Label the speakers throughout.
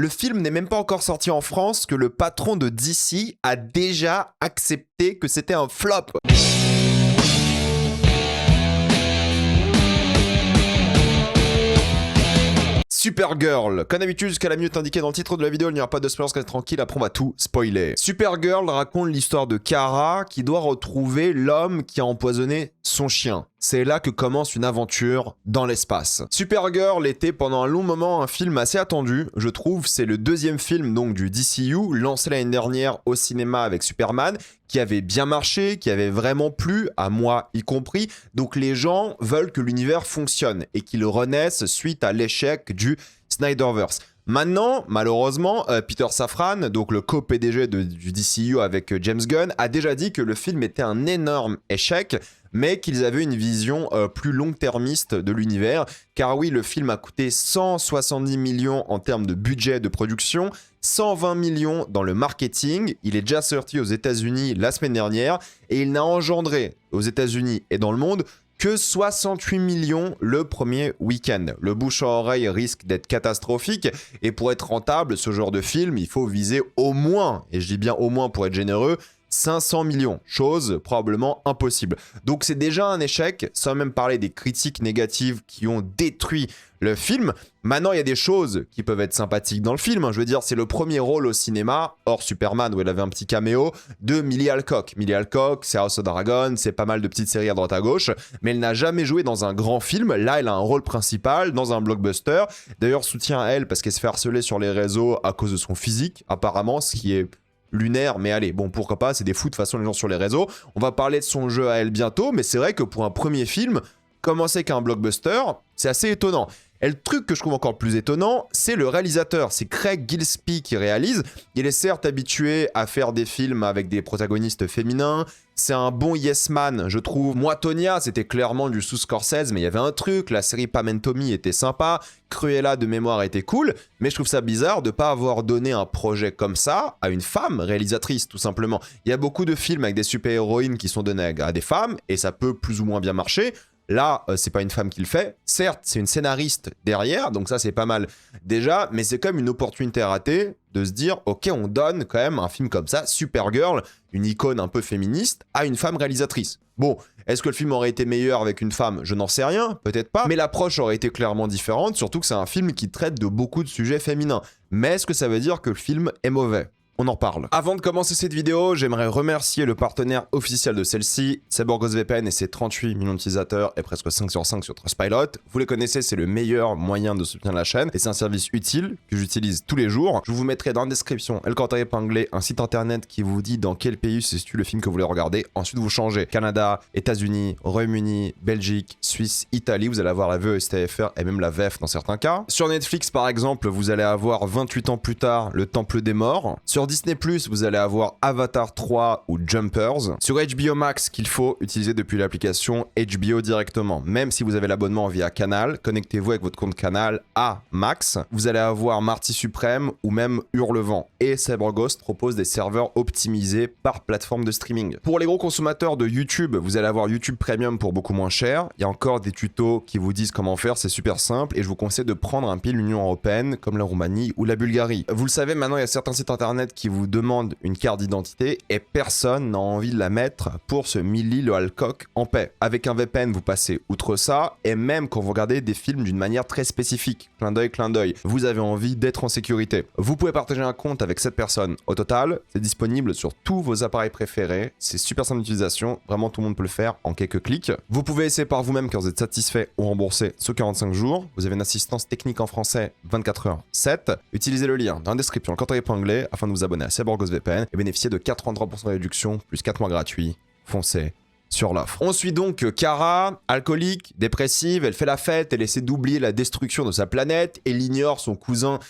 Speaker 1: Le film n'est même pas encore sorti en France que le patron de DC a déjà accepté que c'était un flop. Supergirl. Comme d'habitude, jusqu'à la minute indiquée dans le titre de la vidéo, il n'y aura pas de spoilers, restez tranquille, après on va tout spoiler. Supergirl raconte l'histoire de Kara qui doit retrouver l'homme qui a empoisonné son chien. C'est là que commence une aventure dans l'espace. Supergirl était pendant un long moment un film assez attendu, je trouve. C'est le deuxième film donc du DCU, lancé l'année dernière au cinéma avec Superman, qui avait bien marché, qui avait vraiment plu, à moi y compris. Donc les gens veulent que l'univers fonctionne et qu'il renaisse suite à l'échec du Snyderverse. Maintenant, malheureusement, Peter Safran, donc le co-PDG du DCU avec James Gunn, a déjà dit que le film était un énorme échec, mais qu'ils avaient une vision plus long-termiste de l'univers. Car oui, le film a coûté 170 millions en termes de budget de production, 120 millions dans le marketing. Il est déjà sorti aux États-Unis la semaine dernière et il n'a engendré aux États-Unis et dans le monde que 68 millions le premier week-end. Le bouche à oreille risque d'être catastrophique et pour être rentable, ce genre de film, il faut viser au moins, et je dis bien au moins pour être généreux, 500 millions, chose probablement impossible. Donc c'est déjà un échec, sans même parler des critiques négatives qui ont détruit le film. Maintenant, il y a des choses qui peuvent être sympathiques dans le film. Je veux dire, c'est le premier rôle au cinéma, hors Superman où elle avait un petit caméo, de Millie Alcock. Millie Alcock, c'est House of Dragon, c'est pas mal de petites séries à droite à gauche, mais elle n'a jamais joué dans un grand film. Là, elle a un rôle principal dans un blockbuster. D'ailleurs, soutien à elle parce qu'elle se fait harceler sur les réseaux à cause de son physique, apparemment, ce qui est lunaire, mais allez, bon, pourquoi pas, c'est des fous de toute façon les gens sur les réseaux. On va parler de son jeu à elle bientôt, mais c'est vrai que pour un premier film, commencer qu'un blockbuster, c'est assez étonnant. Et le truc que je trouve encore plus étonnant, c'est le réalisateur. C'est Craig Gillespie qui réalise. Il est certes habitué à faire des films avec des protagonistes féminins. C'est un bon yes man, je trouve. Moi, Tonya, c'était clairement du sous Scorsese, mais il y avait un truc. La série Pam and Tommy était sympa. Cruella de mémoire était cool. Mais je trouve ça bizarre de ne pas avoir donné un projet comme ça à une femme réalisatrice, tout simplement. Il y a beaucoup de films avec des super-héroïnes qui sont donnés à des femmes, et ça peut plus ou moins bien marcher. Là, c'est pas une femme qui le fait. Certes, c'est une scénariste derrière, donc ça, c'est pas mal déjà, mais c'est comme une opportunité ratée de se dire, ok, on donne quand même un film comme ça, Supergirl, une icône un peu féministe, à une femme réalisatrice. Bon, est-ce que le film aurait été meilleur avec une femme? Je n'en sais rien, peut-être pas, mais l'approche aurait été clairement différente, surtout que c'est un film qui traite de beaucoup de sujets féminins. Mais est-ce que ça veut dire que le film est mauvais? On en parle. Avant de commencer cette vidéo, j'aimerais remercier le partenaire officiel de celle-ci, c'est SaborGhostVPN et ses 38 millions d'utilisateurs et presque 5 sur 5 sur Trustpilot. Vous les connaissez, c'est le meilleur moyen de soutenir la chaîne et c'est un service utile que j'utilise tous les jours. Je vous mettrai dans la description et le commentaire épinglé un site internet qui vous dit dans quel pays se situe le film que vous voulez regarder. Ensuite, vous changez Canada, États-Unis, Royaume-Uni, Belgique, Suisse, Italie. Vous allez avoir la VESTFR et même la VF dans certains cas. Sur Netflix, par exemple, vous allez avoir 28 ans plus tard, Le Temple des Morts. Sur Disney+, vous allez avoir Avatar 3 ou Jumpers. Sur HBO Max, qu'il faut utiliser depuis l'application HBO directement. Même si vous avez l'abonnement via Canal, connectez-vous avec votre compte Canal à Max. Vous allez avoir Marty Suprême ou même Hurlevent. Et CyberGhost propose des serveurs optimisés par plateforme de streaming. Pour les gros consommateurs de YouTube, vous allez avoir YouTube Premium pour beaucoup moins cher. Il y a encore des tutos qui vous disent comment faire, c'est super simple. Et je vous conseille de prendre un pays de l'Union Européenne, comme la Roumanie ou la Bulgarie. Vous le savez, maintenant, il y a certains sites internet qui vous demande une carte d'identité et personne n'a envie de la mettre pour ce Millie le Alcock en paix. Avec un VPN, vous passez outre ça et même quand vous regardez des films d'une manière très spécifique, clin d'œil, vous avez envie d'être en sécurité. Vous pouvez partager un compte avec cette personne. Au total, c'est disponible sur tous vos appareils préférés. C'est super simple d'utilisation. Vraiment, tout le monde peut le faire en quelques clics. Vous pouvez essayer par vous-même quand vous êtes satisfait ou remboursé ce 45 jours. Vous avez une assistance technique en français 24h/7. Utilisez le lien dans la description, le commentaire épinglé afin de vous abonner à SaborGhostVPN et bénéficier de 43% de réduction plus 4 mois gratuits. Foncez sur l'offre. On suit donc Kara, alcoolique, dépressive, elle fait la fête, elle essaie d'oublier la destruction de sa planète, elle ignore son cousin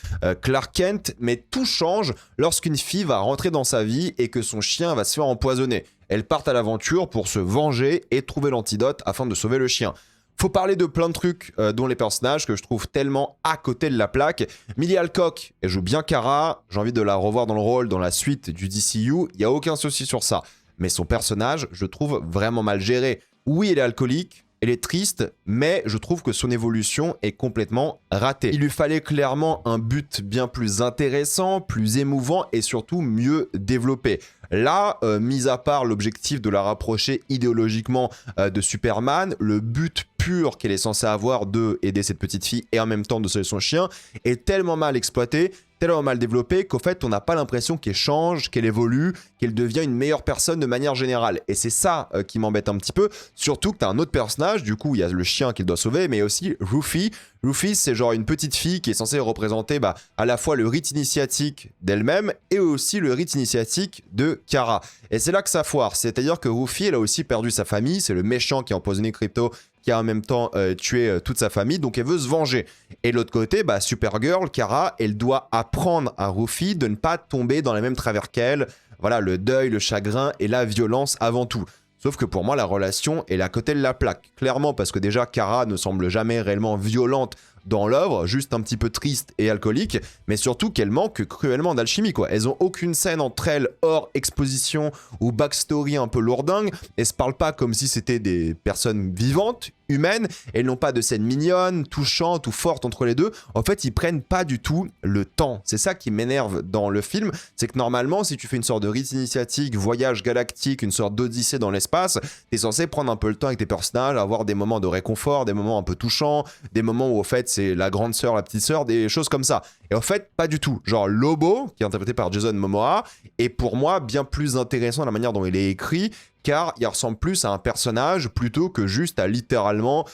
Speaker 1: Clark Kent, mais tout change lorsqu'une fille va rentrer dans sa vie et que son chien va se faire empoisonner. Elles partent à l'aventure pour se venger et trouver l'antidote afin de sauver le chien. Faut parler de plein de trucs, dont les personnages que je trouve tellement à côté de la plaque. Millie Alcock, elle joue bien Kara, j'ai envie de la revoir dans le rôle dans la suite du DCU, il n'y a aucun souci sur ça. Mais son personnage, je trouve vraiment mal géré. Oui, elle est alcoolique, elle est triste, mais je trouve que son évolution est complètement ratée. Il lui fallait clairement un but bien plus intéressant, plus émouvant et surtout mieux développé. Là, mis à part l'objectif de la rapprocher idéologiquement de Superman, le but pur qu'elle est censée avoir de aider cette petite fille et en même temps de sauver son chien est tellement mal exploité, tellement mal développé qu'au fait on n'a pas l'impression qu'elle change, qu'elle évolue, qu'elle devient une meilleure personne de manière générale. Et c'est ça qui m'embête un petit peu, surtout que tu as un autre personnage, du coup il y a le chien qu'il doit sauver, mais aussi Ruffy. Ruffy c'est genre une petite fille qui est censée représenter à la fois le rite initiatique d'elle-même et aussi le rite initiatique de Kara. Et c'est là que ça foire, c'est-à-dire que Ruffy elle a aussi perdu sa famille, c'est le méchant qui a empoisonné Crypto, qui a en même temps tué toute sa famille, donc elle veut se venger. Et de l'autre côté, Supergirl, Kara, elle doit apprendre à Ruffy de ne pas tomber dans les mêmes travers qu'elle. Voilà, le deuil, le chagrin et la violence avant tout. Sauf que pour moi, la relation est à côté de la plaque. Clairement, parce que déjà, Kara ne semble jamais réellement violente dans l'œuvre, juste un petit peu triste et alcoolique, mais surtout qu'elle manque cruellement d'alchimie, quoi. Elles ont aucune scène entre elles hors exposition ou backstory un peu lourdingue. Elles se parlent pas comme si c'était des personnes vivantes, humaines. Elles n'ont pas de scènes mignonnes, touchantes ou fortes entre les deux. En fait, ils prennent pas du tout le temps. C'est ça qui m'énerve dans le film, c'est que normalement, si tu fais une sorte de rite initiatique, voyage galactique, une sorte d'odyssée dans l'espace, t'es censé prendre un peu le temps avec tes personnages, avoir des moments de réconfort, des moments un peu touchants, des moments où au fait c'est la grande sœur, la petite sœur, des choses comme ça. Et en fait, pas du tout. Genre Lobo, qui est interprété par Jason Momoa, est pour moi bien plus intéressant la manière dont il est écrit, car il ressemble plus à un personnage plutôt que juste à littéralement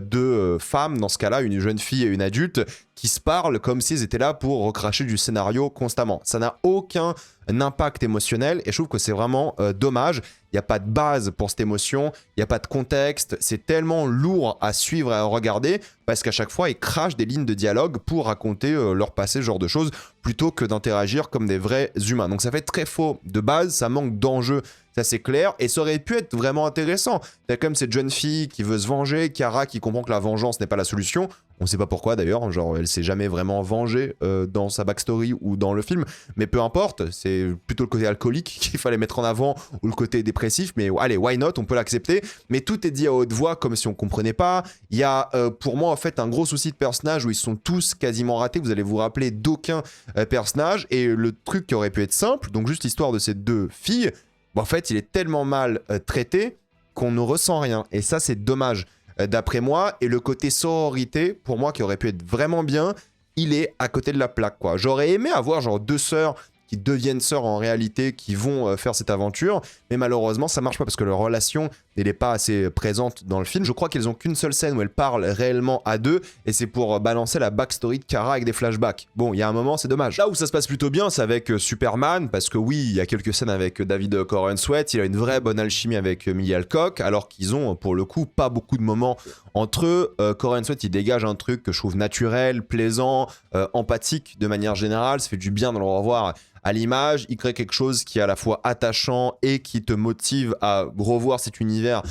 Speaker 1: deux femmes, dans ce cas-là, une jeune fille et une adulte, qui se parlent comme s'ils étaient là pour recracher du scénario constamment. Ça n'a aucun impact émotionnel et je trouve que c'est vraiment dommage. Il n'y a pas de base pour cette émotion, il n'y a pas de contexte, c'est tellement lourd à suivre et à regarder parce qu'à chaque fois, ils crachent des lignes de dialogue pour raconter leur passé, ce genre de choses, plutôt que d'interagir comme des vrais humains. Donc ça fait très faux de base, ça manque d'enjeu, ça c'est clair, et ça aurait pu être vraiment intéressant. T'as comme cette jeune fille qui veut se venger, Kara qui comprend que la vengeance n'est pas la solution, on sait pas pourquoi d'ailleurs, genre elle s'est jamais vraiment vengée dans sa backstory ou dans le film, mais peu importe, c'est plutôt le côté alcoolique qu'il fallait mettre en avant, ou le côté dépressif, mais allez, why not, on peut l'accepter, mais tout est dit à haute voix comme si on comprenait pas. Il y a pour moi en fait un gros souci de personnage où ils sont tous quasiment ratés, vous allez vous rappeler d'aucun personnage, et le truc qui aurait pu être simple, donc juste l'histoire de ces deux filles, en fait il est tellement mal traité qu'on ne ressent rien, et ça c'est dommage d'après moi. Et le côté sororité, pour moi, qui aurait pu être vraiment bien, il est à côté de la plaque, quoi. J'aurais aimé avoir genre deux sœurs qui deviennent sœurs en réalité, qui vont faire cette aventure, mais malheureusement ça marche pas parce que leur relation elle n'est pas assez présente dans le film. Je crois qu'elles ont qu'une seule scène où elles parlent réellement à deux, et c'est pour balancer la backstory de Kara avec des flashbacks. Bon, il y a un moment, c'est dommage. Là où ça se passe plutôt bien, c'est avec Superman, parce que oui, il y a quelques scènes avec David Corenswet, il a une vraie bonne alchimie avec Millie Alcock, alors qu'ils ont pour le coup pas beaucoup de moments entre eux. Corenswet il dégage un truc que je trouve naturel, plaisant, empathique de manière générale, ça fait du bien de le revoir à l'image, il crée quelque chose qui est à la fois attachant et qui te motive à revoir cet univers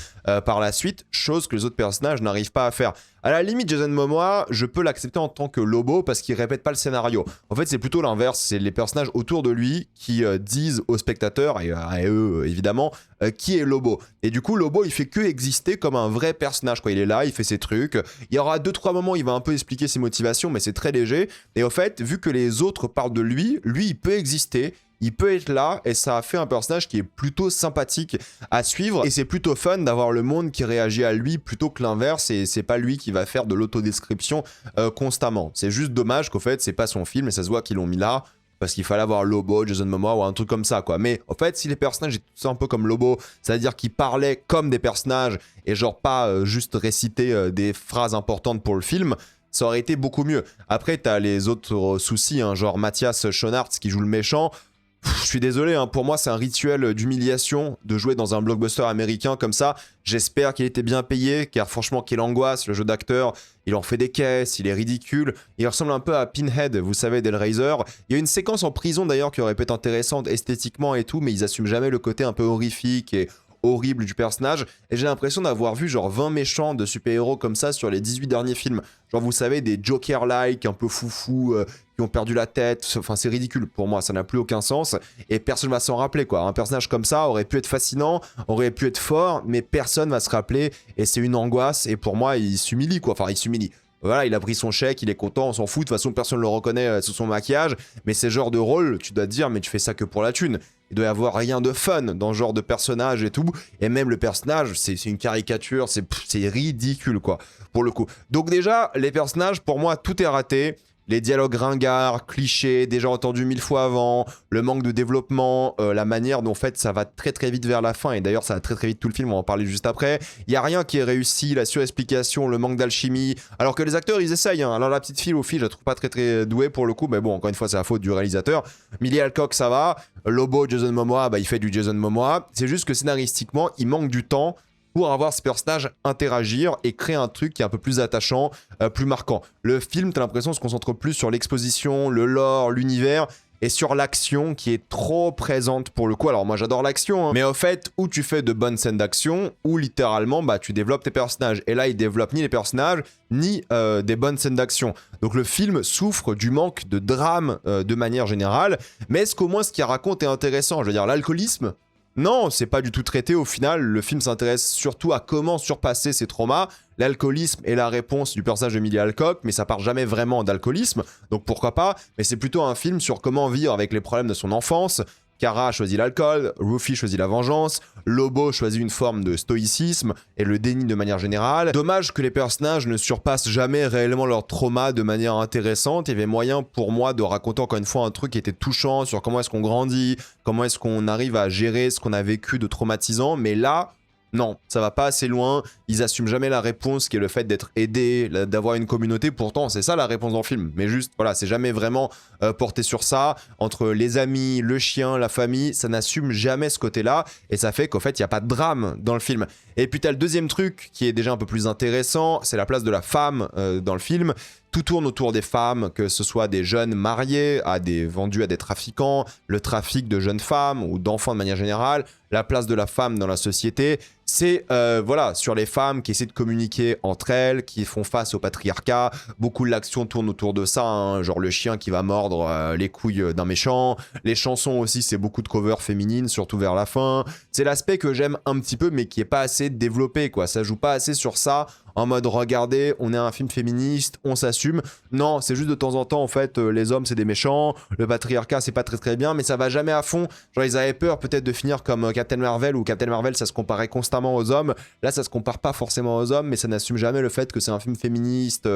Speaker 1: par la suite, chose que les autres personnages n'arrivent pas à faire. À la limite, Jason Momoa, je peux l'accepter en tant que Lobo parce qu'il répète pas le scénario. En fait, c'est plutôt l'inverse, c'est les personnages autour de lui qui disent aux spectateurs, et à eux évidemment, qui est Lobo. Et du coup, Lobo, il fait que exister comme un vrai personnage, quoi. Il est là, il fait ses trucs. Il y aura 2-3 moments, il va un peu expliquer ses motivations, mais c'est très léger. Et au fait, vu que les autres parlent de lui, il peut exister. Il peut être là, et ça a fait un personnage qui est plutôt sympathique à suivre, et c'est plutôt fun d'avoir le monde qui réagit à lui plutôt que l'inverse, et c'est pas lui qui va faire de l'autodescription constamment. C'est juste dommage qu'au fait c'est pas son film, et ça se voit qu'ils l'ont mis là parce qu'il fallait avoir Lobo, Jason Momoa ou un truc comme ça, quoi. Mais en fait, si les personnages étaient tous un peu comme Lobo, c'est-à-dire qu'ils parlaient comme des personnages et genre pas juste réciter des phrases importantes pour le film, ça aurait été beaucoup mieux. Après, t'as les autres soucis, hein, genre Matthias Schoenaerts qui joue le méchant. Je suis désolé, hein, pour moi c'est un rituel d'humiliation de jouer dans un blockbuster américain comme ça. J'espère qu'il était bien payé, car franchement quelle angoisse, le jeu d'acteur, il en fait des caisses, il est ridicule. Il ressemble un peu à Pinhead, vous savez, d'Hellraiser. Il y a une séquence en prison d'ailleurs qui aurait pu être intéressante esthétiquement et tout, mais ils assument jamais le côté un peu horrifique et horrible du personnage, et j'ai l'impression d'avoir vu genre 20 méchants de super-héros comme ça sur les 18 derniers films. Genre vous savez, des Joker-like, un peu foufou, qui qui ont perdu la tête. Enfin, c'est ridicule pour moi, ça n'a plus aucun sens. Et personne va s'en rappeler, quoi. Un personnage comme ça aurait pu être fascinant, aurait pu être fort, mais personne va se rappeler. Et c'est une angoisse. Et pour moi, il s'humilie, quoi. Enfin, il s'humilie. Voilà, il a pris son chèque, il est content, on s'en fout. De toute façon, personne ne le reconnaît sous son maquillage. Mais c'est ce genre de rôle, tu dois te dire, mais tu fais ça que pour la thune. Il doit y avoir rien de fun dans ce genre de personnage et tout. Et même le personnage, c'est une caricature, c'est ridicule, quoi, pour le coup. Donc déjà, les personnages, pour moi, tout est raté. Les dialogues ringards, clichés, déjà entendus 1000 fois avant, le manque de développement, la manière dont en fait ça va très très vite vers la fin, et d'ailleurs ça va très très vite tout le film, on va en parler juste après. Il n'y a rien qui est réussi, la surexplication, le manque d'alchimie, alors que les acteurs ils essayent, hein. Alors la petite fille au fil, je la trouve pas très très douée pour le coup, mais bon, encore une fois c'est la faute du réalisateur. Millie Alcock ça va, Lobo, Jason Momoa, bah il fait du Jason Momoa, c'est juste que scénaristiquement il manque du temps pour avoir ce personnage interagir et créer un truc qui est un peu plus attachant, plus marquant. Le film, t'as l'impression, se concentre plus sur l'exposition, le lore, l'univers, et sur l'action qui est trop présente pour le coup. Alors moi j'adore l'action, hein, mais au fait, où tu fais de bonnes scènes d'action, ou littéralement, bah tu développes tes personnages. Et là, il développe ni les personnages, ni des bonnes scènes d'action. Donc le film souffre du manque de drame de manière générale, mais est-ce qu'au moins ce qu'il raconte est intéressant? Je veux dire, l'alcoolisme, non, c'est pas du tout traité au final. Le film s'intéresse surtout à comment surpasser ses traumas. L'alcoolisme est la réponse du personnage de Millie Alcock, mais ça part jamais vraiment d'alcoolisme, donc pourquoi pas. Mais c'est plutôt un film sur comment vivre avec les problèmes de son enfance. Kara choisit l'alcool, Rufy choisit la vengeance, Lobo choisit une forme de stoïcisme et le déni de manière générale. Dommage que les personnages ne surpassent jamais réellement leur trauma de manière intéressante. Il y avait moyen pour moi de raconter encore une fois un truc qui était touchant sur comment est-ce qu'on grandit, comment est-ce qu'on arrive à gérer ce qu'on a vécu de traumatisant, mais là, non, ça va pas assez loin, ils assument jamais la réponse qui est le fait d'être aidé, d'avoir une communauté, pourtant c'est ça la réponse dans le film, mais juste, voilà, c'est jamais vraiment porté sur ça, entre les amis, le chien, la famille, ça n'assume jamais ce côté-là, et ça fait qu'en fait, il n'y a pas de drame dans le film. Et puis t'as le deuxième truc qui est déjà un peu plus intéressant, c'est la place de la femme dans le film. Tout tourne autour des femmes, que ce soit des jeunes mariés, vendus à des trafiquants, le trafic de jeunes femmes ou d'enfants de manière générale, la place de la femme dans la société. C'est voilà, sur les femmes qui essaient de communiquer entre elles, qui font face au patriarcat. Beaucoup de l'action tourne autour de ça, hein, genre le chien qui va mordre les couilles d'un méchant. Les chansons aussi, c'est beaucoup de covers féminines, surtout vers la fin. C'est l'aspect que j'aime un petit peu, mais qui est pas assez développé, quoi. Ça joue pas assez sur ça, en mode regardez, on est un film féministe, on s'assume. Non, c'est juste de temps en temps, en fait, les hommes c'est des méchants, le patriarcat c'est pas très très bien, mais ça va jamais à fond. Genre ils avaient peur peut-être de finir comme Captain Marvel, où Captain Marvel ça se comparait constamment aux hommes. Là ça se compare pas forcément aux hommes, mais ça n'assume jamais le fait que c'est un film féministe,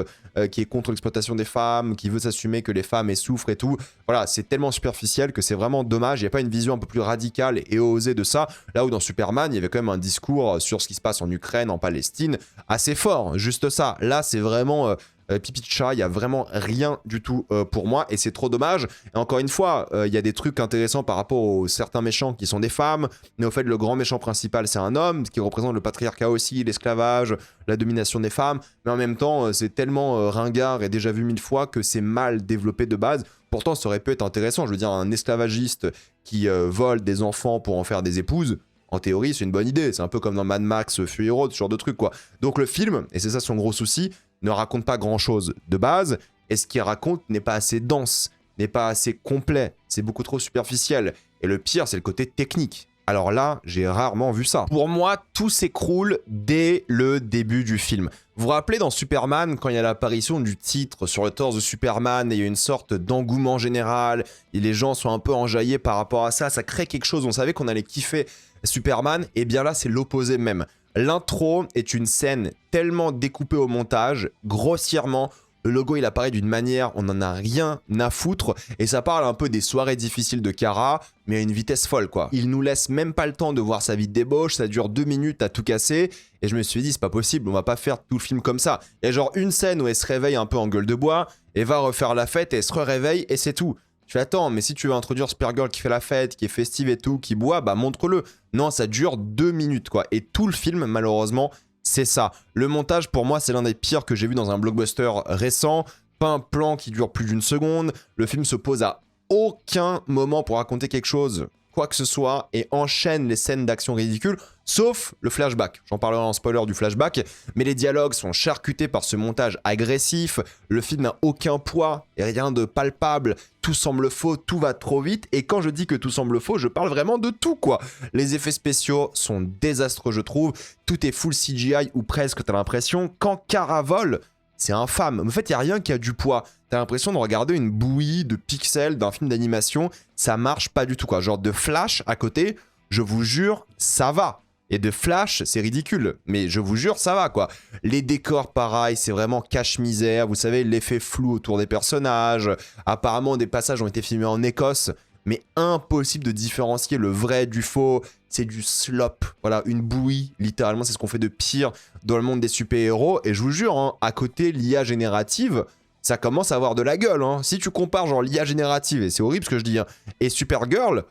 Speaker 1: qui est contre l'exploitation des femmes, qui veut s'assumer que les femmes souffrent et tout. Voilà, c'est tellement superficiel que c'est vraiment dommage, il n'y a pas une vision un peu plus radicale et osée de ça. Là où dans Superman, il y avait quand même un discours sur ce qui se passe en Ukraine, en Palestine, assez fort, juste ça. Là, c'est vraiment pipi de chat, il n'y a vraiment rien du tout pour moi, et c'est trop dommage. Et encore une fois, il y a des trucs intéressants par rapport aux certains méchants qui sont des femmes, mais au fait, le grand méchant principal, c'est un homme, qui représente le patriarcat aussi, l'esclavage, la domination des femmes, mais en même temps, c'est tellement ringard et déjà vu 1000 fois que c'est mal développé de base. Pourtant, ça aurait pu être intéressant, je veux dire, un esclavagiste qui vole des enfants pour en faire des épouses, en théorie, c'est une bonne idée. C'est un peu comme dans Mad Max, Fury Road, ce genre de truc, quoi. Donc le film, et c'est ça son gros souci, ne raconte pas grand-chose de base, et ce qu'il raconte n'est pas assez dense, n'est pas assez complet, c'est beaucoup trop superficiel. Et le pire, c'est le côté technique. Alors là, j'ai rarement vu ça. Pour moi, tout s'écroule dès le début du film. Vous vous rappelez dans Superman, quand il y a l'apparition du titre sur le torse de Superman, et il y a une sorte d'engouement général, et les gens sont un peu enjaillés par rapport à ça, ça crée quelque chose, on savait qu'on allait kiffer Superman, et bien là, c'est l'opposé même. L'intro est une scène tellement découpée au montage, grossièrement. Le logo, il apparaît d'une manière, on n'en a rien à foutre. Et ça parle un peu des soirées difficiles de Kara, mais à une vitesse folle, quoi. Il nous laisse même pas le temps de voir sa vie de débauche, ça dure 2 minutes à tout casser. Et je me suis dit, c'est pas possible, on va pas faire tout le film comme ça. Il y a genre une scène où elle se réveille un peu en gueule de bois, et va refaire la fête, et elle se réveille et c'est tout. Je fais, attends, mais si tu veux introduire Supergirl qui fait la fête, qui est festive et tout, qui boit, bah montre-le. Non, ça dure 2 minutes, quoi. Et tout le film, malheureusement, c'est ça. Le montage, pour moi, c'est l'un des pires que j'ai vu dans un blockbuster récent. Pas un plan qui dure plus d'1 seconde. Le film se pose à aucun moment pour raconter quelque chose quoi que ce soit et enchaîne les scènes d'action ridicules, sauf le flashback. J'en parlerai en spoiler du flashback, mais les dialogues sont charcutés par ce montage agressif, le film n'a aucun poids et rien de palpable, tout semble faux, tout va trop vite, et quand je dis que tout semble faux, je parle vraiment de tout quoi. Les effets spéciaux sont désastreux je trouve, tout est full CGI ou presque, t'as l'impression, quand Kara vole, c'est infâme. En fait, il n'y a rien qui a du poids. T'as l'impression de regarder une bouillie de pixels d'un film d'animation. Ça marche pas du tout, quoi. Genre de Flash à côté, je vous jure, ça va. Et de Flash, c'est ridicule. Mais je vous jure, ça va, quoi. Les décors, pareil, c'est vraiment cache-misère. Vous savez, l'effet flou autour des personnages. Apparemment, des passages ont été filmés en Écosse. Mais impossible de différencier le vrai du faux. C'est du slop. Voilà, une bouillie, littéralement, c'est ce qu'on fait de pire dans le monde des super-héros. Et je vous jure, hein, à côté, l'IA générative, ça commence à avoir de la gueule. Hein. Si tu compares genre l'IA générative, et c'est horrible ce que je dis, hein, et Supergirl,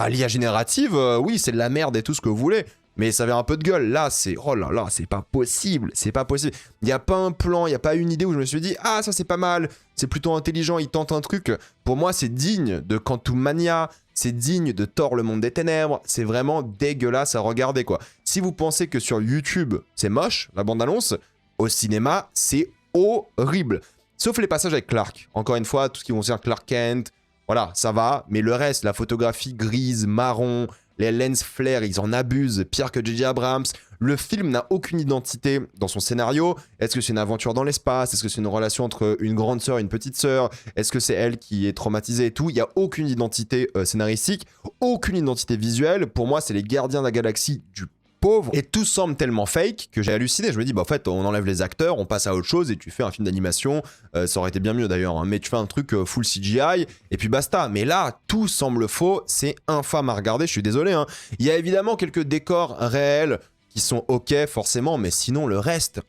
Speaker 1: l'IA générative, oui, c'est de la merde et tout ce que vous voulez. Mais ça avait un peu de gueule. Là, c'est... Oh là là, c'est pas possible. C'est pas possible. Il n'y a pas un plan, il n'y a pas une idée où je me suis dit « Ah, ça c'est pas mal. C'est plutôt intelligent, il tente un truc. » Pour moi, c'est digne de Quantum Mania. C'est digne de Thor, le monde des ténèbres. C'est vraiment dégueulasse à regarder, quoi. Si vous pensez que sur YouTube, c'est moche, la bande-annonce, au cinéma, c'est horrible. Sauf les passages avec Clark. Encore une fois, tout ce qui concerne Clark Kent, voilà, ça va. Mais le reste, la photographie grise, marron... Les lens flares, ils en abusent, pire que J.J. Abrams. Le film n'a aucune identité dans son scénario. Est-ce que c'est une aventure dans l'espace? Est-ce que c'est une relation entre une grande sœur et une petite sœur? Est-ce que c'est elle qui est traumatisée et tout? Il n'y a aucune identité scénaristique, aucune identité visuelle. Pour moi, c'est les gardiens de la galaxie du pauvre. Et tout semble tellement fake que j'ai halluciné. Je me dis, bah en fait, on enlève les acteurs, on passe à autre chose et tu fais un film d'animation. Ça aurait été bien mieux d'ailleurs, hein, mais tu fais un truc full CGI et puis basta. Mais là, tout semble faux. C'est infâme à regarder, je suis désolé. Hein. Il y a évidemment quelques décors réels qui sont ok forcément, mais sinon le reste,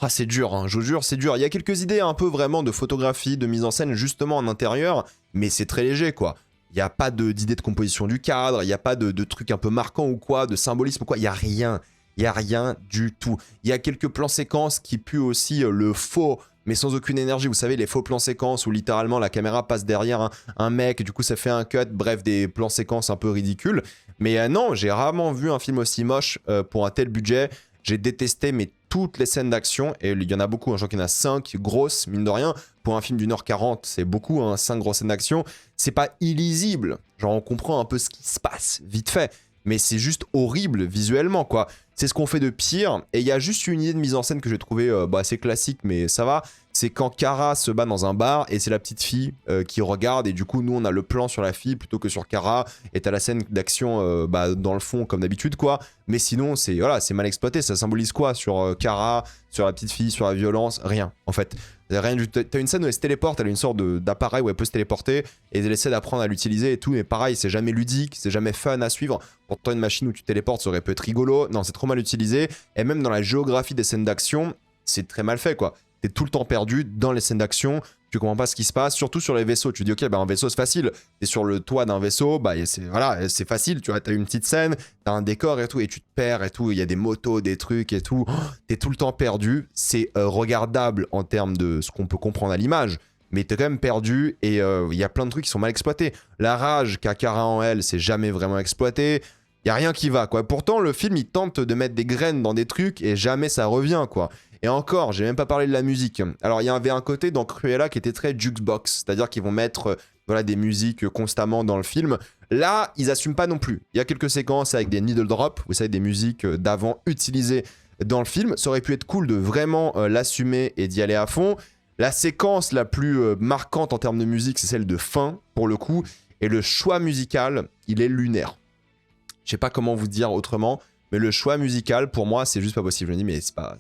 Speaker 1: c'est dur, hein, je vous jure, c'est dur. Il y a quelques idées un peu vraiment de photographie, de mise en scène justement en intérieur, mais c'est très léger quoi. Il n'y a pas d'idée de composition du cadre, il n'y a pas de truc un peu marquant ou quoi, de symbolisme ou quoi, il n'y a rien. Il n'y a rien du tout. Il y a quelques plans séquences qui puent aussi le faux, mais sans aucune énergie. Vous savez, les faux plans séquences où littéralement la caméra passe derrière un mec, du coup ça fait un cut, bref, des plans séquences un peu ridicules. Mais non, j'ai rarement vu un film aussi moche pour un tel budget. J'ai détesté mais toutes les scènes d'action, et il y en a beaucoup, hein, je crois qu'il y en a 5 grosses, mine de rien. Pour un film d'1h40, c'est beaucoup, hein, 5 grosses scènes d'action. C'est pas illisible, genre on comprend un peu ce qui se passe, vite fait. Mais c'est juste horrible visuellement, quoi. C'est ce qu'on fait de pire. Et il y a juste une idée de mise en scène que j'ai trouvé assez classique, mais ça va. C'est quand Kara se bat dans un bar et c'est la petite fille qui regarde. Et du coup, nous, on a le plan sur la fille plutôt que sur Kara. Et t'as la scène d'action dans le fond, comme d'habitude, quoi. Mais sinon, c'est voilà, c'est mal exploité. Ça symbolise quoi sur Kara, sur la petite fille, sur la violence? Rien, en fait. Rien du tout. T'as une scène où elle se téléporte, elle a une sorte d'appareil où elle peut se téléporter et elle essaie d'apprendre à l'utiliser et tout, mais pareil, c'est jamais ludique, c'est jamais fun à suivre. Pourtant, une machine où tu téléportes, ça aurait pu être rigolo. Non, c'est trop mal utilisé. Et même dans la géographie des scènes d'action, c'est très mal fait, quoi. T'es tout le temps perdu dans les scènes d'action, tu comprends pas ce qui se passe, surtout sur les vaisseaux. Tu dis, ok, bah un vaisseau c'est facile. T'es sur le toit d'un vaisseau, bah voilà, c'est facile, tu vois, t'as une petite scène, t'as un décor et tout, et tu te perds et tout, il y a des motos, des trucs et tout. T'es tout le temps perdu. C'est regardable en termes de ce qu'on peut comprendre à l'image, mais t'es quand même perdu et il y a plein de trucs qui sont mal exploités. La rage qu'a Kara en elle, c'est jamais vraiment exploité. Il y a rien qui va, quoi. Pourtant, le film, il tente de mettre des graines dans des trucs et jamais ça revient, quoi. Et encore, j'ai même pas parlé de la musique. Alors, il y avait un côté dans Cruella qui était très jukebox, c'est-à-dire qu'ils vont mettre voilà, des musiques constamment dans le film. Là, ils assument pas non plus. Il y a quelques séquences avec des needle drops, vous savez, des musiques d'avant utilisées dans le film. Ça aurait pu être cool de vraiment l'assumer et d'y aller à fond. La séquence la plus marquante en termes de musique, c'est celle de fin, pour le coup. Et le choix musical, il est lunaire. Je sais pas comment vous dire autrement, mais le choix musical, pour moi, c'est juste pas possible. Je me dis, mais c'est pas...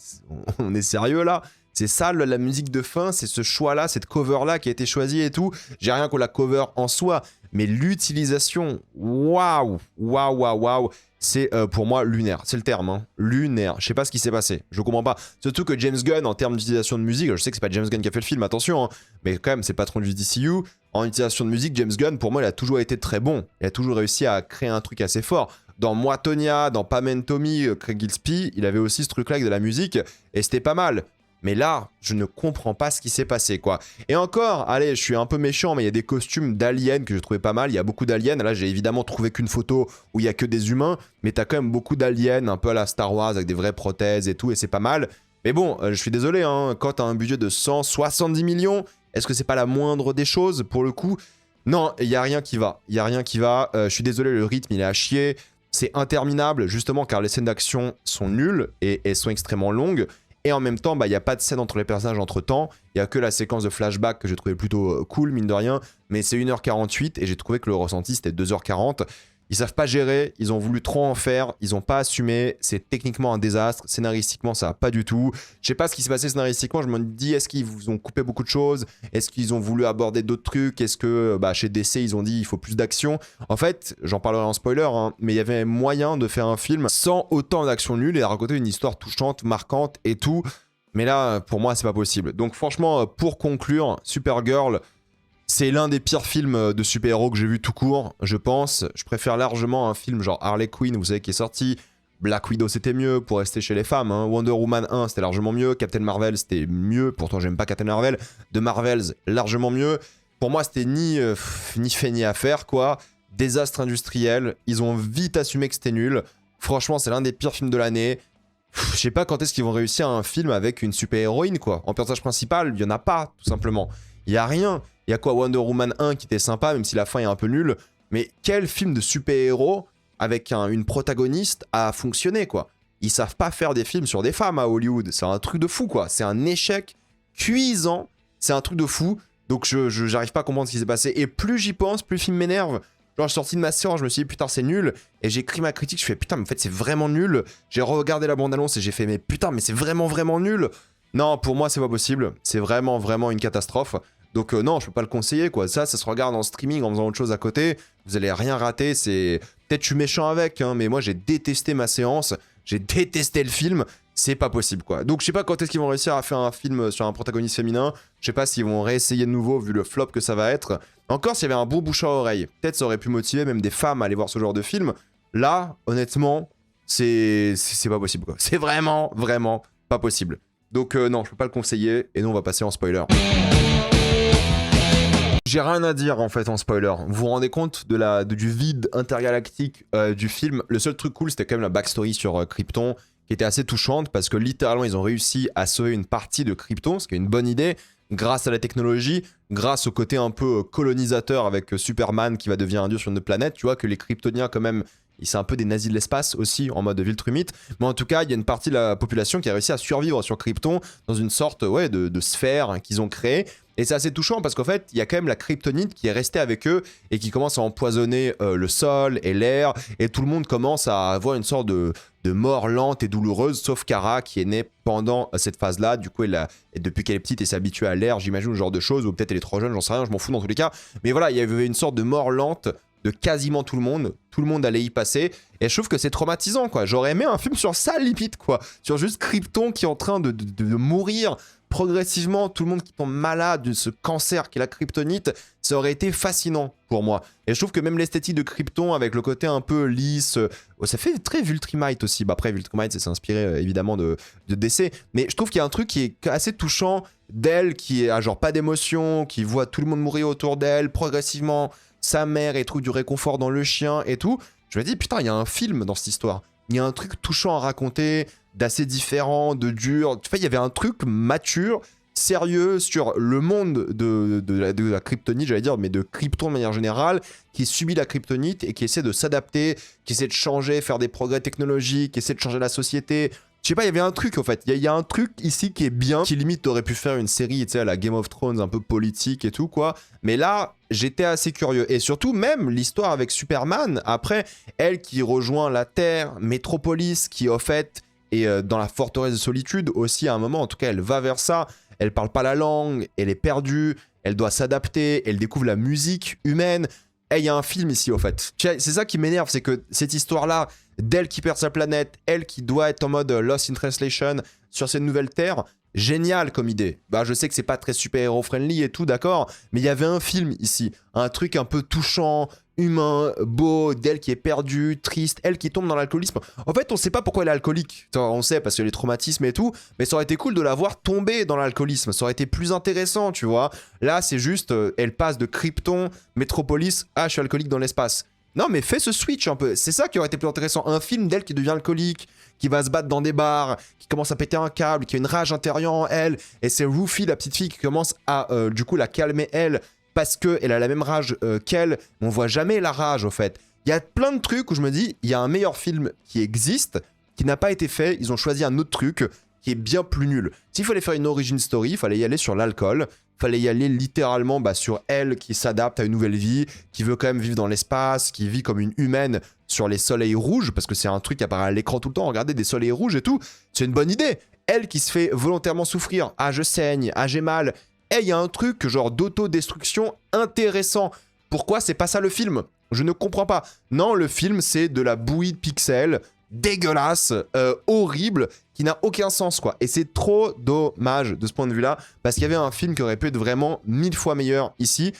Speaker 1: On est sérieux, là? C'est ça, la musique de fin, c'est ce choix-là, cette cover-là qui a été choisie et tout. J'ai rien contre la cover en soi, mais l'utilisation, waouh, waouh, waouh, waouh, c'est pour moi lunaire. C'est le terme, hein. Lunaire. Je sais pas ce qui s'est passé. Je comprends pas. Surtout que James Gunn, en termes d'utilisation de musique, je sais que c'est pas James Gunn qui a fait le film, attention, hein, mais quand même, c'est patron du DCU. En utilisation de musique, James Gunn, pour moi, il a toujours été très bon. Il a toujours réussi à créer un truc assez fort. Dans Moi, Tonya, dans Pam and Tommy, Craig Gillespie, il avait aussi ce truc-là avec de la musique, et c'était pas mal. Mais là, je ne comprends pas ce qui s'est passé, quoi. Et encore, allez, je suis un peu méchant, mais il y a des costumes d'aliens que je trouvais pas mal. Il y a beaucoup d'aliens. Là, j'ai évidemment trouvé qu'une photo où il y a que des humains, mais t'as quand même beaucoup d'aliens, un peu à la Star Wars, avec des vraies prothèses et tout, et c'est pas mal. Mais bon, je suis désolé, hein, quand t'as un budget de 170 millions, est-ce que c'est pas la moindre des choses, pour le coup? Non, il y a rien qui va. Il y a rien qui va. Je suis désolé, le rythme, il est à chier. C'est interminable, justement, car les scènes d'action sont nulles et elles sont extrêmement longues. Et en même temps, il n'y a pas de scène entre les personnages entre-temps. Il n'y a que la séquence de flashback que j'ai trouvé plutôt cool, mine de rien. Mais c'est 1h48 et j'ai trouvé que le ressenti, c'était 2h40. Ils savent pas gérer, ils ont voulu trop en faire, ils ont pas assumé, c'est techniquement un désastre, scénaristiquement ça va pas du tout. Je sais pas ce qui s'est passé scénaristiquement, je me dis est-ce qu'ils vous ont coupé beaucoup de choses, est-ce qu'ils ont voulu aborder d'autres trucs, est-ce que chez DC ils ont dit il faut plus d'action. En fait, j'en parlerai en spoiler, hein, mais il y avait moyen de faire un film sans autant d'action nulle et de raconter une histoire touchante, marquante et tout. Mais là, pour moi, c'est pas possible. Donc franchement, pour conclure, Supergirl, c'est l'un des pires films de super-héros que j'ai vu tout court, je pense. Je préfère largement un film genre Harley Quinn, vous savez, qui est sorti. Black Widow, c'était mieux, pour rester chez les femmes. Hein. Wonder Woman 1, c'était largement mieux. Captain Marvel, c'était mieux. Pourtant, j'aime pas Captain Marvel. The Marvels, largement mieux. Pour moi, c'était ni fait ni à faire, quoi. Désastre industriel. Ils ont vite assumé que c'était nul. Franchement, c'est l'un des pires films de l'année. Je sais pas quand est-ce qu'ils vont réussir un film avec une super-héroïne, quoi. En personnage principal, il y en a pas, tout simplement. Il y a rien. Il y a quoi, Wonder Woman 1 qui était sympa, même si la fin est un peu nulle. Mais quel film de super-héros avec une protagoniste a fonctionné, quoi. Ils savent pas faire des films sur des femmes à Hollywood. C'est un truc de fou, quoi. C'est un échec cuisant. C'est un truc de fou. Donc j'arrive pas à comprendre ce qui s'est passé. Et plus j'y pense, plus le film m'énerve. Genre, je suis sorti de ma séance, je me suis dit, putain, c'est nul. Et j'ai écrit ma critique, je fais, putain, mais en fait, c'est vraiment nul. J'ai regardé la bande-annonce et j'ai fait, mais putain, mais c'est vraiment, vraiment nul. Non, pour moi, c'est pas possible. C'est vraiment, vraiment une catastrophe. Donc non, je peux pas le conseiller, quoi. Ça se regarde en streaming en faisant autre chose à côté. Vous allez rien rater, c'est... Peut-être je suis méchant avec, hein, mais moi, j'ai détesté ma séance. J'ai détesté le film. C'est pas possible, quoi. Donc je sais pas quand est-ce qu'ils vont réussir à faire un film sur un protagoniste féminin. Je sais pas s'ils vont réessayer de nouveau, vu le flop que ça va être. Encore s'il y avait un bon bouche à oreille. Peut-être ça aurait pu motiver même des femmes à aller voir ce genre de film. Là, honnêtement, c'est pas possible, quoi. C'est vraiment, vraiment pas possible. Donc non, je peux pas le conseiller. Et nous, on va passer en spoiler. J'ai rien à dire en fait en spoiler. Vous vous rendez compte du vide intergalactique du film? Le seul truc cool, c'était quand même la backstory sur Krypton, qui était assez touchante parce que littéralement ils ont réussi à sauver une partie de Krypton, ce qui est une bonne idée, grâce à la technologie, grâce au côté un peu colonisateur avec Superman qui va devenir un dieu sur une planète. Tu vois que les Kryptoniens quand même, c'est un peu des nazis de l'espace aussi, en mode Viltrumite. Mais en tout cas, il y a une partie de la population qui a réussi à survivre sur Krypton dans une sorte de sphère qu'ils ont créée. Et c'est assez touchant parce qu'en fait, il y a quand même la kryptonite qui est restée avec eux et qui commence à empoisonner le sol et l'air. Et tout le monde commence à avoir une sorte de mort lente et douloureuse, sauf Kara qui est née pendant cette phase-là. Du coup, depuis qu'elle est petite, elle s'est habituée à l'air, j'imagine, ce genre de choses. Ou peut-être elle est trop jeune, j'en sais rien, je m'en fous dans tous les cas. Mais voilà, il y avait une sorte de mort lente de quasiment tout le monde. Tout le monde allait y passer. Et je trouve que c'est traumatisant, quoi. J'aurais aimé un film sur ça, limite, quoi. Sur juste Krypton qui est en train de mourir progressivement, tout le monde qui tombe malade de ce cancer qu'est la kryptonite, ça aurait été fascinant pour moi. Et je trouve que même l'esthétique de Krypton, avec le côté un peu lisse, ça fait très Viltrumite aussi. Bah après, Viltrumite, c'est inspiré évidemment de DC. Mais je trouve qu'il y a un truc qui est assez touchant d'elle, qui a genre pas d'émotion, qui voit tout le monde mourir autour d'elle, progressivement, sa mère et trouve du réconfort dans le chien et tout. Je me dis, putain, il y a un film dans cette histoire. Il y a un truc touchant à raconter, d'assez différent, de dur. Tu vois, il y avait un truc mature, sérieux sur le monde de la kryptonite, j'allais dire, mais de Krypton de manière générale, qui subit la kryptonite et qui essaie de s'adapter, qui essaie de changer, faire des progrès technologiques, qui essaie de changer la société. Je sais pas, il y avait un truc en fait. Il y a un truc ici qui est bien, qui limite t'aurais pu faire une série, tu sais, à la Game of Thrones, un peu politique et tout, quoi. Mais là, j'étais assez curieux. Et surtout, même l'histoire avec Superman, après, elle qui rejoint la Terre, Métropolis, qui au fait est dans la forteresse de solitude aussi à un moment, en tout cas, elle va vers ça. Elle parle pas la langue, elle est perdue, elle doit s'adapter, elle découvre la musique humaine. Et il y a un film ici, au fait. C'est ça qui m'énerve, c'est que cette histoire-là, d'elle qui perd sa planète, elle qui doit être en mode Lost in Translation sur cette nouvelle Terre, Génial comme idée. Bah, je sais que c'est pas très super-héros friendly et tout, d'accord, mais il y avait un film ici, un truc un peu touchant, humain, beau, d'elle qui est perdue, triste, elle qui tombe dans l'alcoolisme. En fait, on sait pas pourquoi elle est alcoolique. On sait parce que les traumatismes et tout, mais ça aurait été cool de la voir tomber dans l'alcoolisme. Ça aurait été plus intéressant, tu vois. Là, c'est juste, elle passe de Krypton, Métropolis, ah, je suis alcoolique dans l'espace. Non, mais fais ce switch un peu. C'est ça qui aurait été plus intéressant. Un film d'elle qui devient alcoolique, qui va se battre dans des bars, qui commence à péter un câble, qui a une rage intérieure en elle. Et c'est Ruffy, la petite fille, qui commence à, du coup, la calmer elle, parce qu'elle a la même rage qu'elle. On voit jamais la rage, au fait. Il y a plein de trucs où je me dis, il y a un meilleur film qui existe, qui n'a pas été fait. Ils ont choisi un autre truc qui est bien plus nul. S'il fallait faire une origin story, il fallait y aller sur l'alcool. Fallait y aller littéralement sur elle qui s'adapte à une nouvelle vie, qui veut quand même vivre dans l'espace, qui vit comme une humaine sur les soleils rouges, parce que c'est un truc qui apparaît à l'écran tout le temps, regardez des soleils rouges et tout, c'est une bonne idée. Elle qui se fait volontairement souffrir, ah je saigne, ah j'ai mal, il y a un truc genre d'autodestruction intéressant. Pourquoi c'est pas ça le film? Je ne comprends pas. Non, le film c'est de la bouillie de pixels, dégueulasse, horrible, qui n'a aucun sens, quoi. Et c'est trop dommage de ce point de vue-là, parce qu'il y avait un film qui aurait pu être vraiment 1000 fois meilleur ici,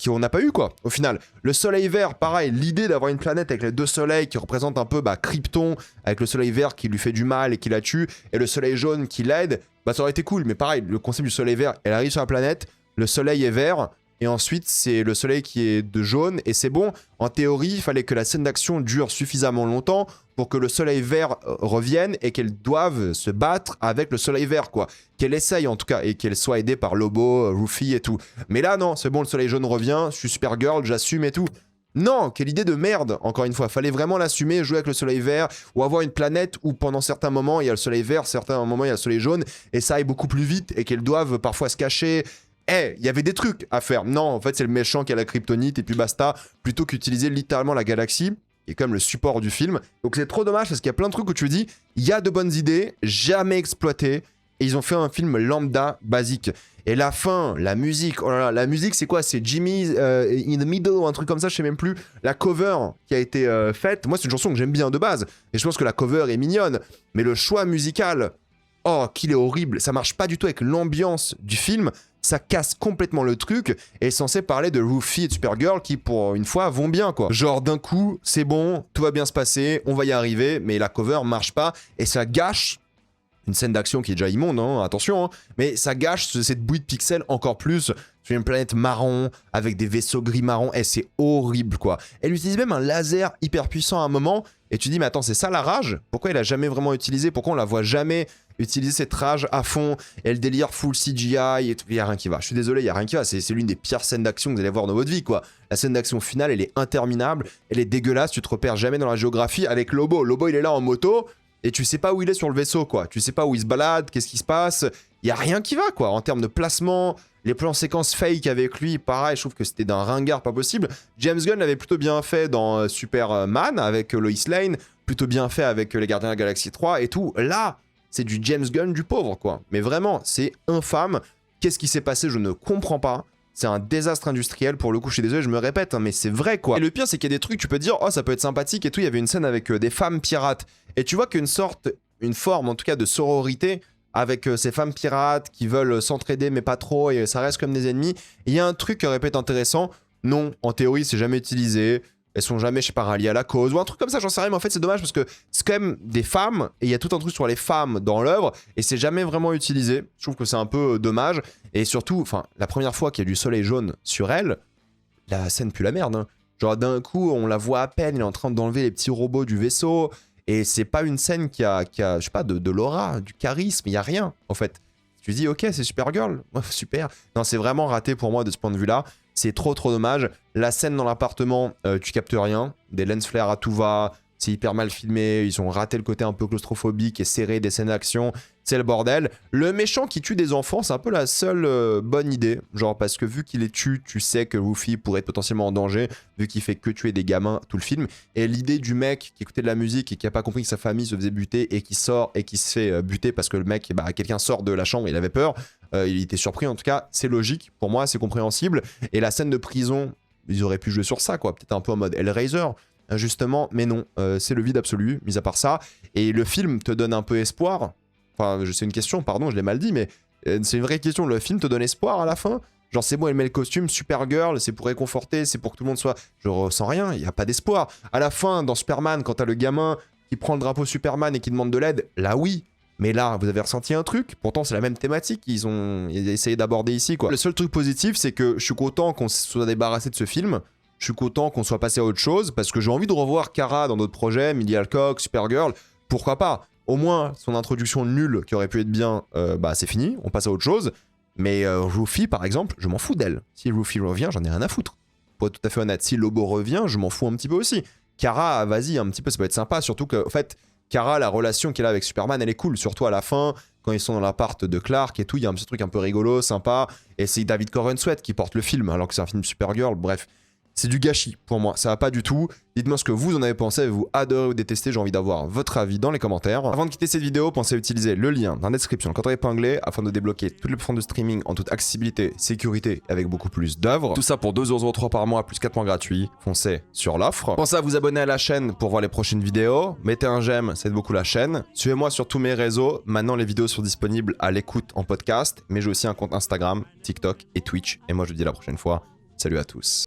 Speaker 1: qu'on n'a pas eu, quoi, au final. Le soleil vert, pareil, l'idée d'avoir une planète avec les deux soleils qui représentent un peu Krypton, avec le soleil vert qui lui fait du mal et qui la tue, et le soleil jaune qui l'aide, ça aurait été cool. Mais pareil, le concept du soleil vert, elle arrive sur la planète, le soleil est vert, et ensuite c'est le soleil qui est de jaune, et c'est bon. En théorie, il fallait que la scène d'action dure suffisamment longtemps pour que le soleil vert revienne et qu'elle doive se battre avec le soleil vert, quoi. Qu'elle essaye en tout cas, et qu'elle soit aidée par Lobo, Ruffy et tout. Mais là, non, c'est bon, le soleil jaune revient, je suis Supergirl, j'assume et tout. Non, quelle idée de merde, encore une fois. Fallait vraiment l'assumer, jouer avec le soleil vert, ou avoir une planète où pendant certains moments il y a le soleil vert, certains moments il y a le soleil jaune, et ça aille beaucoup plus vite, et qu'elles doivent parfois se cacher. Il y avait des trucs à faire. Non, en fait, c'est le méchant qui a la kryptonite, et puis basta, plutôt qu'utiliser littéralement la galaxie, qui est comme le support du film. Donc c'est trop dommage, parce qu'il y a plein de trucs où tu dis, il y a de bonnes idées, jamais exploitées, et ils ont fait un film lambda, basique. Et la fin, la musique, oh là là, la musique c'est quoi? C'est Jimmy's in the Middle ou un truc comme ça, je sais même plus. La cover qui a été faite, moi c'est une chanson que j'aime bien de base, et je pense que la cover est mignonne, mais le choix musical, oh qu'il est horrible, ça marche pas du tout avec l'ambiance du film, ça casse complètement le truc, et est censé parler de Ruffy et de Supergirl qui pour une fois vont bien, quoi. Genre d'un coup, c'est bon, tout va bien se passer, on va y arriver, mais la cover marche pas, et ça gâche une scène d'action qui est déjà immonde, hein, attention, hein, mais ça gâche cette bouillie de pixels encore plus sur une planète marron, avec des vaisseaux gris marron, et c'est horrible, quoi. Elle utilise même un laser hyper puissant à un moment, et tu dis, mais attends, c'est ça la rage? Pourquoi elle a jamais vraiment utilisé? Pourquoi on la voit jamais utiliser cette rage à fond? Elle délire full CGI et tout, il y a rien qui va. Je suis désolé, il y a rien qui va, c'est l'une des pires scènes d'action que vous allez voir dans votre vie, quoi. La scène d'action finale, elle est interminable, elle est dégueulasse, tu te repères jamais dans la géographie avec Lobo. Lobo, il est là en moto, et tu sais pas où il est sur le vaisseau, quoi. Tu sais pas où il se balade, qu'est-ce qui se passe. Il y a rien qui va, quoi. En termes de placement, les plans séquences fake avec lui, pareil, je trouve que c'était d'un ringard pas possible. James Gunn l'avait plutôt bien fait dans Superman avec Lois Lane, plutôt bien fait avec Les Gardiens de la Galaxie 3 et tout. Là, c'est du James Gunn du pauvre, quoi. Mais vraiment, c'est infâme. Qu'est-ce qui s'est passé? Je ne comprends pas. C'est un désastre industriel, pour le coup, je suis désolé, je me répète, hein, mais c'est vrai, quoi. Et le pire, c'est qu'il y a des trucs, tu peux te dire, oh, ça peut être sympathique et tout. Il y avait une scène avec des femmes pirates. Et tu vois qu'une forme, en tout cas, de sororité avec ces femmes pirates qui veulent s'entraider, mais pas trop, et ça reste comme des ennemis. Il y a un truc qui aurait pu être intéressant. Non, en théorie, c'est jamais utilisé. Elles sont jamais, je sais pas, ralliées à la cause, ou un truc comme ça, j'en sais rien, mais en fait, c'est dommage parce que c'est quand même des femmes, et il y a tout un truc sur les femmes dans l'œuvre, et c'est jamais vraiment utilisé. Je trouve que c'est un peu dommage. Et surtout, enfin, la première fois qu'il y a du soleil jaune sur elle, la scène pue la merde, hein. Genre, d'un coup, on la voit à peine, elle est en train d'enlever les petits robots du vaisseau, et c'est pas une scène qui a je sais pas, de l'aura, du charisme, il y a rien, en fait. Tu te dis, ok, c'est Supergirl, super. Non, c'est vraiment raté pour moi de ce point de vue-là. C'est trop dommage. La scène dans l'appartement, tu captes rien. Des lens flares à tout va. C'est hyper mal filmé. Ils ont raté le côté un peu claustrophobique et serré des scènes d'action. C'est le bordel. Le méchant qui tue des enfants, c'est un peu la seule bonne idée. Genre parce que vu qu'il les tue, tu sais que Ruffy pourrait être potentiellement en danger. Vu qu'il fait que tuer des gamins tout le film. Et l'idée du mec qui écoutait de la musique et qui a pas compris que sa famille se faisait buter et qui sort et qui se fait buter parce que le mec, quelqu'un sort de la chambre, il avait peur. Il était surpris en tout cas. C'est logique. Pour moi, c'est compréhensible. Et la scène de prison, ils auraient pu jouer sur ça, quoi. Peut-être un peu en mode Hellraiser. Justement, mais non, c'est le vide absolu, mis à part ça. Et le film te donne un peu espoir, Enfin, c'est une question, pardon, je l'ai mal dit, mais c'est une vraie question. Le film te donne espoir à la fin? Genre, c'est bon, elle met le costume, Supergirl, c'est pour réconforter, c'est pour que tout le monde soit... Je ressens rien, il n'y a pas d'espoir. À la fin, dans Superman, quand t'as le gamin qui prend le drapeau Superman et qui demande de l'aide, là oui. Mais là, vous avez ressenti un truc? Pourtant, c'est la même thématique qu'ils ont essayé d'aborder ici, quoi. Le seul truc positif, c'est que je suis content qu'on se soit débarrassé de ce film. Je suis content qu'on soit passé à autre chose, parce que j'ai envie de revoir Kara dans d'autres projets, Millie Alcock, Supergirl, pourquoi pas? Au moins, son introduction nulle, qui aurait pu être bien, bah c'est fini, on passe à autre chose. Mais Ruffy, par exemple, je m'en fous d'elle. Si Ruffy revient, j'en ai rien à foutre. Pour être tout à fait honnête, si Lobo revient, je m'en fous un petit peu aussi. Kara, vas-y, un petit peu, ça peut être sympa, surtout que, en fait, Kara, la relation qu'elle a avec Superman, elle est cool, surtout à la fin, quand ils sont dans l'appart de Clark et tout, il y a un petit truc un peu rigolo, sympa, et c'est David Corenswet qui porte le film, alors que c'est un film Supergirl, bref. C'est du gâchis pour moi, ça va pas du tout. Dites-moi ce que vous en avez pensé, avez-vous adoré ou détesté, j'ai envie d'avoir votre avis dans les commentaires. Avant de quitter cette vidéo, pensez à utiliser le lien dans la description, le code épinglé, afin de débloquer toutes les plateformes de streaming en toute accessibilité, sécurité et avec beaucoup plus d'œuvres. Tout ça pour 2,03€ par mois, plus 4 mois gratuits. Foncez sur l'offre. Pensez à vous abonner à la chaîne pour voir les prochaines vidéos. Mettez un j'aime, ça aide beaucoup la chaîne. Suivez-moi sur tous mes réseaux. Maintenant, les vidéos sont disponibles à l'écoute en podcast, mais j'ai aussi un compte Instagram, TikTok et Twitch. Et moi, je vous dis à la prochaine fois. Salut à tous.